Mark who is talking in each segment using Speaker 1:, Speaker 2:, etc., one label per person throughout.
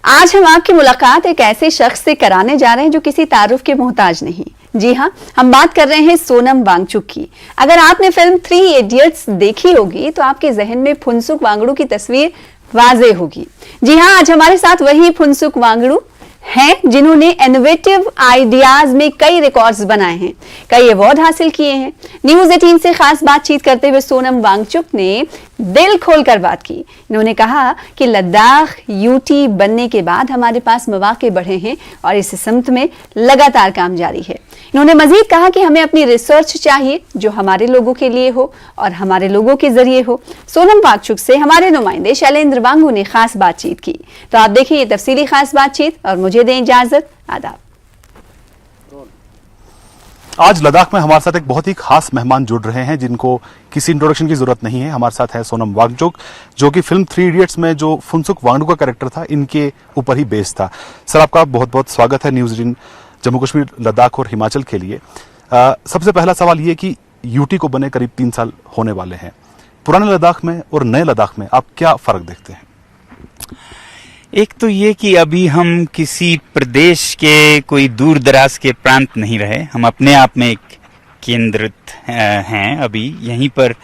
Speaker 1: आज हम आपकी मुलाकात एक ऐसे शख्स से कराने जा रहे हैं जो किसी तारुफ के मोहताज नहीं। जी हाँ, हम बात कर रहे हैं सोनम वांगचुक की। अगर आपने फिल्म 3 इडियट्स देखी होगी तो आपके जहन में फुनसुक वांगडू की तस्वीर वाजे होगी। जी हाँ, आज हमारे साथ वही फुनसुक वांगडू हैं जिन्होंने इनोवेटिव आइडियाज में कई रिकॉर्ड्स बनाए हैं, कई अवार्ड हासिल किए हैं। न्यूज 18 से खास बातचीत करते हुए सोनम वांगचुक ने दिल खोलकर बात की। इन्होंने कहा कि लद्दाख यूटी बनने के बाद हमारे पास मौके बढ़े हैं और इस सिमत में लगातार काम जारी है। इन्होंने मजीद कहा कि हमें अपनी रिसर्च चाहिए जो हमारे लोगों के लिए हो और हमारे लोगों के जरिए हो। सोनम वांगचुक से हमारे नुमाइंदे शैलेंद्र वांगू ने खास बातचीत की, तो आप देखिए ये तफसीली खास बातचीत और मुझे दें इजाजत। आदाब।
Speaker 2: आज लद्दाख में हमारे साथ एक बहुत ही खास मेहमान जुड़ रहे हैं जिनको किसी इंट्रोडक्शन की जरूरत नहीं है। हमारे साथ है सोनम वांगचुक, जो कि फिल्म 3 इडियट्स में जो फुनसुक वांगडू का कैरेक्टर था, इनके ऊपर ही बेस्ड था। सर, आपका बहुत बहुत स्वागत है न्यूज 18 जम्मू कश्मीर, लद्दाख और हिमाचल के लिए। सबसे पहला सवाल ये कि यूटी को बने करीब 3 साल होने वाले हैं। पुराने लद्दाख में और नए लद्दाख में आप क्या फर्क देखते हैं?
Speaker 3: एक तो ये कि अभी हम किसी प्रदेश के कोई दूर दराज के प्रांत नहीं रहे, हम अपने आप में एक केंद्रित हैं। अभी यहीं पर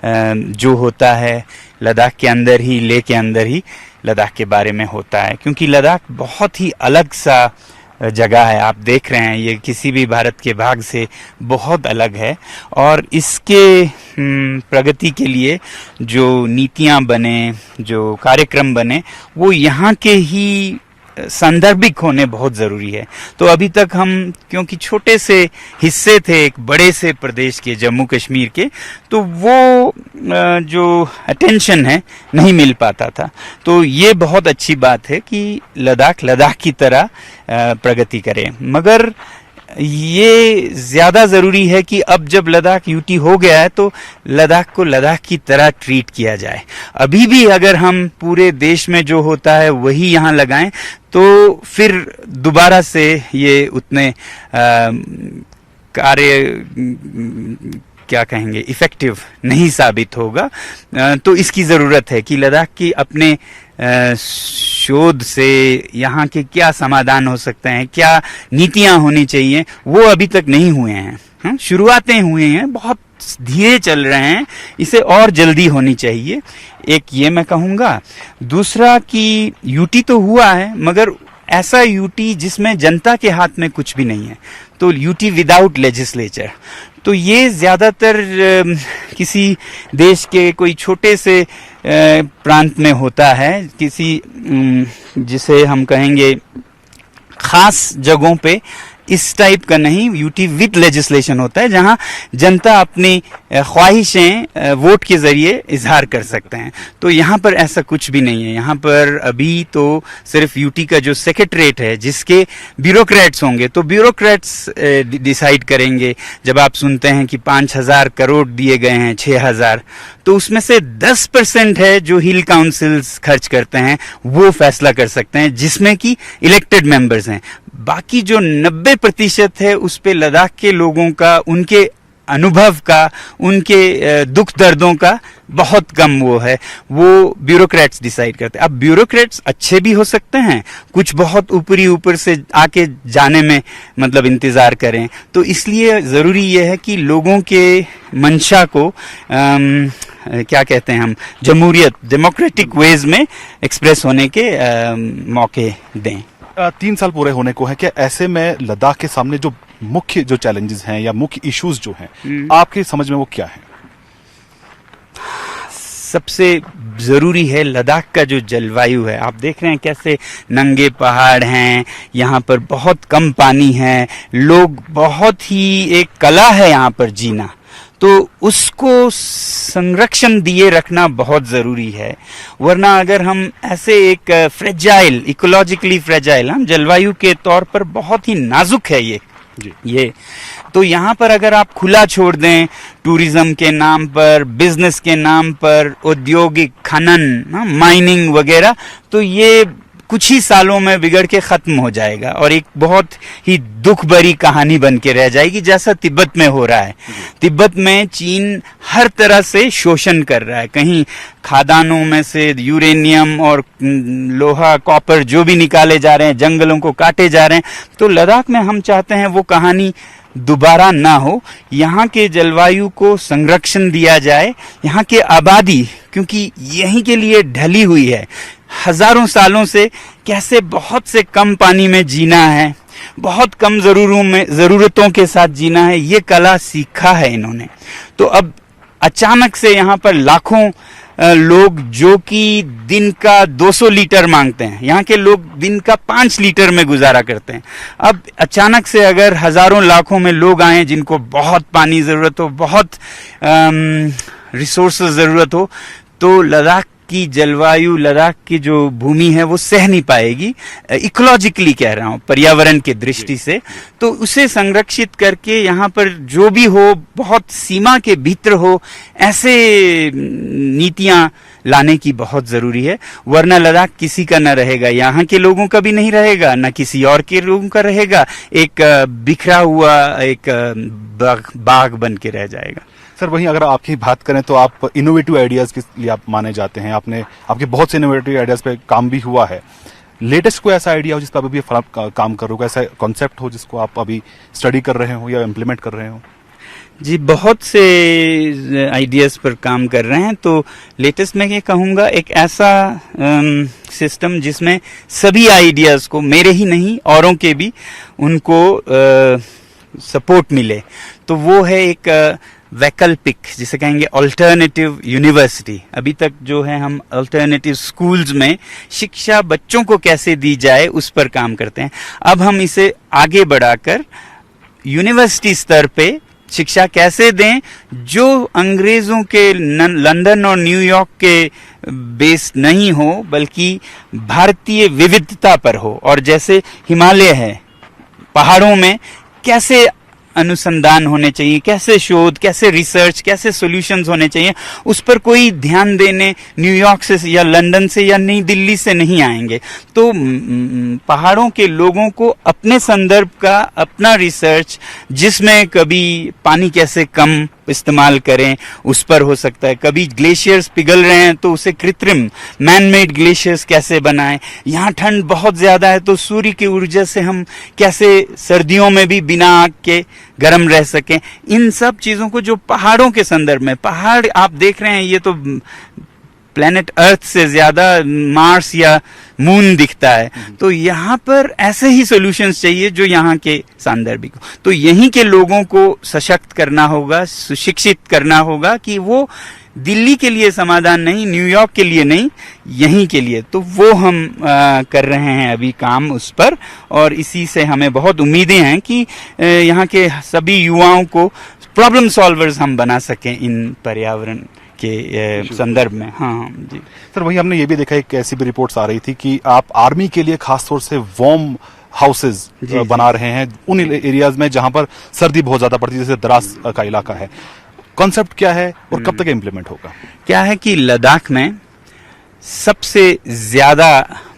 Speaker 3: जो होता है लद्दाख के अंदर ही, लेह के अंदर ही लद्दाख के बारे में होता है, क्योंकि लद्दाख बहुत ही अलग सा जगह है। आप देख रहे हैं ये किसी भी भारत के भाग से बहुत अलग है और इसके प्रगति के लिए जो नीतियां बने, जो कार्यक्रम बने, वो यहाँ के ही सांदर्भिक होने बहुत ज़रूरी है। तो अभी तक हम क्योंकि छोटे से हिस्से थे एक बड़े से प्रदेश के, जम्मू कश्मीर के, तो वो जो अटेंशन है नहीं मिल पाता था। तो ये बहुत अच्छी बात है कि लद्दाख की तरह प्रगति करे, मगर ये ज़्यादा ज़रूरी है कि अब जब लद्दाख यूटी हो गया है तो लद्दाख को लद्दाख की तरह ट्रीट किया जाए। अभी भी अगर हम पूरे देश में जो होता है वही यहाँ लगाएं तो फिर दोबारा से ये उतने कार्य क्या कहेंगे इफेक्टिव नहीं साबित होगा। तो इसकी ज़रूरत है कि लद्दाख की अपने शोध से यहाँ के क्या समाधान हो सकते हैं, क्या नीतियाँ होनी चाहिए, वो अभी तक नहीं हुए हैं। शुरुआतें हुए हैं, बहुत धीरे चल रहे हैं, इसे और जल्दी होनी चाहिए। एक ये मैं कहूँगा। दूसरा कि यूटी तो हुआ है, मगर ऐसा यूटी जिसमें जनता के हाथ में कुछ भी नहीं है, तो यूटी विदाउट लेजिस्लेचर। तो ये ज़्यादातर किसी देश के कोई छोटे से प्रांत में होता है, किसी जिसे हम कहेंगे खास जगहों पे इस टाइप का नहीं, यूटी विद लेजिस्लेशन होता है जहां जनता अपनी ख्वाहिशें वोट के जरिए इजहार कर सकते हैं। तो यहाँ पर ऐसा कुछ भी नहीं है। यहाँ पर अभी तो सिर्फ यूटी का जो सेक्रेटरीट है जिसके ब्यूरोक्रेट्स होंगे, तो ब्यूरोक्रेट्स डिसाइड करेंगे। जब आप सुनते हैं कि 5,000 करोड़ दिए गए हैं, 6,000, तो उसमें से 10% है जो हिल काउंसिल्स खर्च करते हैं, वो फैसला कर सकते हैं, जिसमें कि इलेक्टेड मेंबर्स हैं। बाकी जो 90% है उस पे लद्दाख के लोगों का, उनके अनुभव का, उनके दुख दर्दों का बहुत कम वो है, वो ब्यूरोक्रेट्स डिसाइड करते हैं। अब ब्यूरोक्रेट्स अच्छे भी हो सकते हैं, कुछ बहुत ऊपर से आके जाने में मतलब इंतजार करें। तो इसलिए ज़रूरी ये है कि लोगों के मंशा को क्या कहते हैं हम, जमहूरियत, डेमोक्रेटिक वेज में एक्सप्रेस होने के मौके दें।
Speaker 2: 3 साल पूरे होने को है, क्या ऐसे में लद्दाख के सामने जो मुख्य जो चैलेंजेस हैं या मुख्य इश्यूज जो हैं, आपकी समझ में वो क्या है?
Speaker 3: सबसे जरूरी है लद्दाख का जो जलवायु है। आप देख रहे हैं कैसे नंगे पहाड़ हैं, यहाँ पर बहुत कम पानी है, लोग बहुत ही एक कला है यहाँ पर जीना, तो उसको संरक्षण दिए रखना बहुत ज़रूरी है। वरना अगर हम ऐसे एक फ्रेजाइल, इकोलॉजिकली फ्रेजाइल, हम जलवायु के तौर पर बहुत ही नाजुक है ये तो यहाँ पर अगर आप खुला छोड़ दें टूरिज्म के नाम पर, बिजनेस के नाम पर, औद्योगिक खनन, माइनिंग वगैरह, तो ये कुछ ही सालों में बिगड़ के खत्म हो जाएगा और एक बहुत ही दुख भरी कहानी बन के रह जाएगी, जैसा तिब्बत में हो रहा है। तिब्बत में चीन हर तरह से शोषण कर रहा है, कहीं खादानों में से यूरेनियम और लोहा कॉपर जो भी निकाले जा रहे हैं, जंगलों को काटे जा रहे हैं। तो लद्दाख में हम चाहते हैं वो कहानी दोबारा ना हो, यहाँ के जलवायु को संरक्षण दिया जाए, यहाँ के आबादी क्योंकि यहीं के लिए ढली हुई है, हजारों सालों से कैसे बहुत से कम पानी में जीना है, बहुत कम जरूरतों के साथ जीना है, ये कला सीखा है इन्होंने। तो अब अचानक से यहाँ पर लाखों लोग जो कि दिन का 200 लीटर मांगते हैं, यहाँ के लोग दिन का 5 लीटर में गुजारा करते हैं। अब अचानक से अगर हजारों लाखों में लोग आए जिनको बहुत पानी जरूरत हो, बहुत रिसोर्सेज जरूरत हो, तो लद्दाख की जलवायु, लद्दाख की जो भूमि है वो सह नहीं पाएगी, इकोलॉजिकली कह रहा हूं, पर्यावरण की दृष्टि से। तो उसे संरक्षित करके यहाँ पर जो भी हो बहुत सीमा के भीतर हो, ऐसे नीतियां लाने की बहुत जरूरी है, वरना लद्दाख किसी का न रहेगा, यहाँ के लोगों का भी नहीं रहेगा, न किसी और के लोगों का रहेगा, एक बिखरा हुआ एक बाग बन के रह जाएगा।
Speaker 2: सर वहीं अगर आपकी बात करें तो आप इनोवेटिव आइडियाज के लिए आप माने जाते हैं, आपके बहुत से इनोवेटिव आइडियाज पे काम भी हुआ है। लेटेस्ट कोई ऐसा आइडिया हो जिस पर अभी काम कर रहे हो, ऐसा कॉन्सेप्ट हो जिसको आप अभी स्टडी कर रहे हो या इम्प्लीमेंट कर रहे हो?
Speaker 3: जी, बहुत से आइडियाज पर काम कर रहे हैं। तो लेटेस्ट मैं ये कहूँगा एक ऐसा सिस्टम जिसमें सभी आइडियाज को, मेरे ही नहीं औरों के भी, उनको सपोर्ट मिले। तो वो है एक वैकल्पिक, जिसे कहेंगे अल्टरनेटिव यूनिवर्सिटी। अभी तक जो है हम अल्टरनेटिव स्कूल्स में शिक्षा बच्चों को कैसे दी जाए उस पर काम करते हैं। अब हम इसे आगे बढ़ाकर यूनिवर्सिटी स्तर पे शिक्षा कैसे दें जो अंग्रेजों के लंदन और न्यूयॉर्क के बेस नहीं हो, बल्कि भारतीय विविधता पर हो। और जैसे हिमालय है, पहाड़ों में कैसे अनुसंधान होने चाहिए, कैसे शोध, कैसे रिसर्च, कैसे सॉल्यूशंस होने चाहिए, उस पर कोई ध्यान देने न्यूयॉर्क से या लंदन से या नई दिल्ली से नहीं आएंगे। तो पहाड़ों के लोगों को अपने संदर्भ का अपना रिसर्च, जिसमें कभी पानी कैसे कम इस्तेमाल करें उस पर हो सकता है, कभी ग्लेशियर्स पिघल रहे हैं तो उसे कृत्रिम मैन मेड ग्लेशियर्स कैसे बनाएं, यहाँ ठंड बहुत ज्यादा है तो सूर्य की ऊर्जा से हम कैसे सर्दियों में भी बिना आग के गर्म रह सकें। इन सब चीजों को जो पहाड़ों के संदर्भ में, पहाड़ आप देख रहे हैं ये तो प्लेनेट अर्थ से ज्यादा मार्स या मून दिखता है, तो यहाँ पर ऐसे ही सॉल्यूशंस चाहिए जो यहाँ के सांदर्भिक हो। तो यहीं के लोगों को सशक्त करना होगा, सुशिक्षित करना होगा कि वो दिल्ली के लिए समाधान नहीं, न्यूयॉर्क के लिए नहीं, यहीं के लिए। तो वो हम कर रहे हैं अभी काम उस पर, और इसी से हमें बहुत उम्मीदें हैं कि यहाँ के सभी युवाओं को प्रॉब्लम सॉल्वर्स हम बना सकें इन पर्यावरण के संदर्भ में। हाँ जी
Speaker 2: सर, वही हमने ये भी देखा, एक ऐसी भी रिपोर्ट्स आ रही थी कि आप आर्मी के लिए खास तौर से वार्म हाउसेज बना रहे हैं उन एरियाज में जहां पर सर्दी बहुत ज्यादा पड़ती है, जैसे द्रास का इलाका है। कॉन्सेप्ट क्या है और कब तक इम्प्लीमेंट होगा?
Speaker 3: क्या है कि लद्दाख में सबसे ज्यादा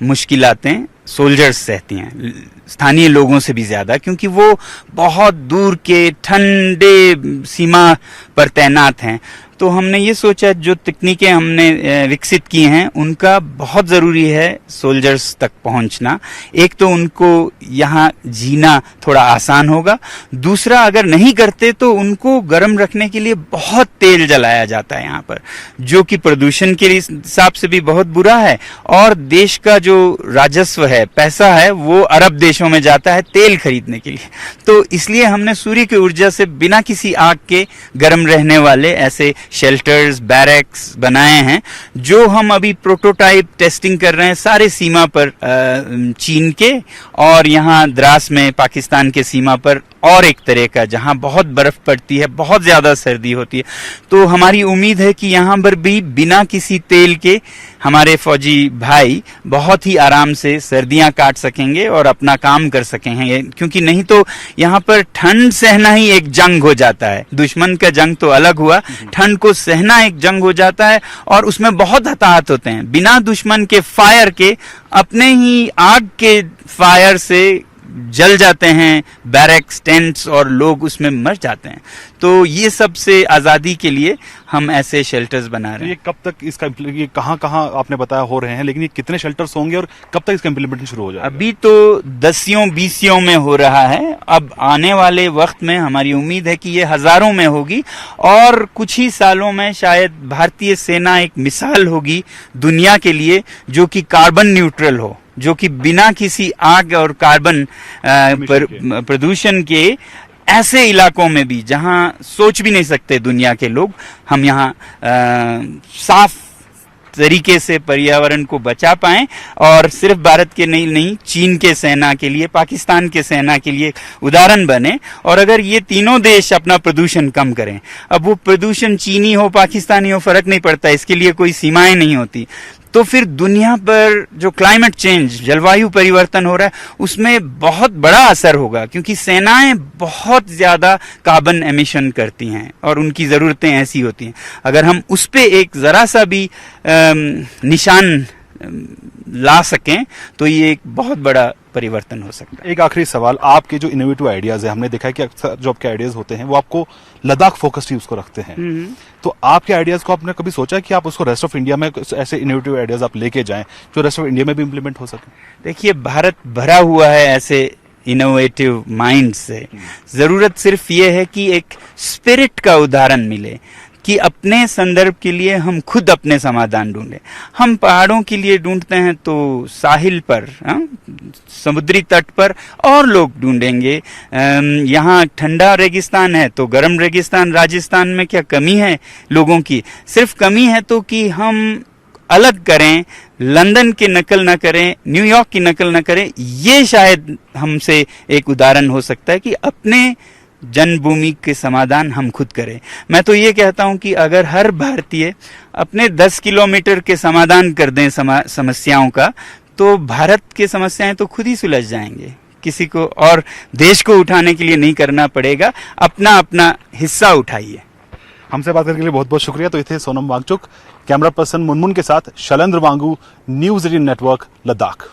Speaker 3: मुश्किलातें सोल्जर्स सहती हैं, स्थानीय लोगों से भी ज्यादा, क्योंकि वो बहुत दूर के ठंडे सीमा पर तैनात हैं। तो हमने ये सोचा जो तकनीकें हमने विकसित की हैं उनका बहुत जरूरी है सोल्जर्स तक पहुंचना। एक तो उनको यहाँ जीना थोड़ा आसान होगा, दूसरा अगर नहीं करते तो उनको गर्म रखने के लिए बहुत तेल जलाया जाता है यहाँ पर, जो कि प्रदूषण के हिसाब से भी बहुत बुरा है, और देश का जो राजस्व है, पैसा है, वो अरब देशों में जाता है तेल खरीदने के लिए। तो इसलिए हमने सूर्य की ऊर्जा से बिना किसी आग के गर्म रहने वाले ऐसे शेल्टर्स, बैरक्स बनाए हैं, जो हम अभी प्रोटोटाइप टेस्टिंग कर रहे हैं सारे सीमा पर, चीन के और यहाँ द्रास में पाकिस्तान के सीमा पर, और एक तरह का जहां बहुत बर्फ पड़ती है, बहुत ज्यादा सर्दी होती है। तो हमारी उम्मीद है कि यहाँ पर भी बिना किसी तेल के हमारे फौजी भाई बहुत ही आराम से सर्दियां काट सकेंगे और अपना काम कर सकेंगे, क्योंकि नहीं तो यहाँ पर ठंड सहना ही एक जंग हो जाता है। दुश्मन का जंग तो अलग हुआ, ठंड को सहना एक जंग हो जाता है और उसमें बहुत हताहत होते हैं। बिना दुश्मन के फायर के, अपने ही आग के फायर से जल जाते हैं बैरक्स, टेंट्स, और लोग उसमें मर जाते हैं। तो ये सब से आज़ादी के लिए हम ऐसे शेल्टर्स बना रहे हैं।
Speaker 2: ये कब तक इसका ये कहाँ आपने बताया हो रहे हैं, लेकिन ये कितने शेल्टर्स होंगे और कब तक इसका इम्प्लीमेंटेशन शुरू हो जाएगा?
Speaker 3: अभी तो 10-20 में हो रहा है। अब आने वाले वक्त में हमारी उम्मीद है कि ये हजारों में होगी और कुछ ही सालों में शायद भारतीय सेना एक मिसाल होगी दुनिया के लिए, जो कि कार्बन न्यूट्रल हो, जो कि बिना किसी आग और कार्बन प्रदूषण के ऐसे इलाकों में भी जहां सोच भी नहीं सकते दुनिया के लोग, हम यहाँ साफ तरीके से पर्यावरण को बचा पाएं और सिर्फ भारत के नहीं चीन के सेना के लिए, पाकिस्तान के सेना के लिए उदाहरण बने। और अगर ये तीनों देश अपना प्रदूषण कम करें, अब वो प्रदूषण चीनी हो पाकिस्तानी हो फर्क नहीं पड़ता, इसके लिए कोई सीमाएं नहीं होती, तो फिर दुनिया पर जो क्लाइमेट चेंज, जलवायु परिवर्तन हो रहा है, उसमें बहुत बड़ा असर होगा, क्योंकि सेनाएं बहुत ज्यादा कार्बन एमिशन करती हैं और उनकी जरूरतें ऐसी होती हैं। अगर हम उस पे एक जरा सा भी निशान ला सकें तो ये एक बहुत बड़ा परिवर्तन हो सकता है।
Speaker 2: एक आखिरी सवाल, आपके जो इनोवेटिव आइडियाज है, हमने देखा है कि अक्सर जो आपके आइडियाज होते हैं वो आपको लद्दाख फोकस्ड ही उसको रखते हैं, तो आपके आइडियाज को आपने कभी सोचा कि आप उसको रेस्ट ऑफ इंडिया में ऐसे इनोवेटिव आइडियाज आप लेके जाएं जो रेस्ट ऑफ इंडिया में भी इम्प्लीमेंट हो सके?
Speaker 3: देखिए, भारत भरा हुआ है ऐसे इनोवेटिव माइंड से। जरूरत सिर्फ ये है कि एक स्पिरिट का उदाहरण मिले कि अपने संदर्भ के लिए हम खुद अपने समाधान ढूंढें। हम पहाड़ों के लिए ढूंढते हैं तो साहिल पर, समुद्री तट पर और लोग ढूंढेंगे। यहाँ ठंडा रेगिस्तान है तो गर्म रेगिस्तान, राजस्थान में क्या कमी है लोगों की? सिर्फ कमी है तो कि हम अलग करें, लंदन की नकल न करें, न्यूयॉर्क की नकल न करें। ये शायद हमसे एक उदाहरण हो सकता है कि अपने जन्मभूमि के समाधान हम खुद करें। मैं तो ये कहता हूं कि अगर हर भारतीय अपने 10 किलोमीटर के समाधान कर दें समस्याओं का, तो भारत की समस्याएं तो खुद ही सुलझ जाएंगे। किसी को और देश को उठाने के लिए नहीं करना पड़ेगा, अपना अपना हिस्सा उठाइए।
Speaker 2: हमसे बात करने के लिए बहुत बहुत शुक्रिया। तो ये थे सोनम वांगचुक, कैमरा पर्सन मुनमुन के साथ शैलेंद्र वांगू, न्यूज़ 18 नेटवर्क, लद्दाख।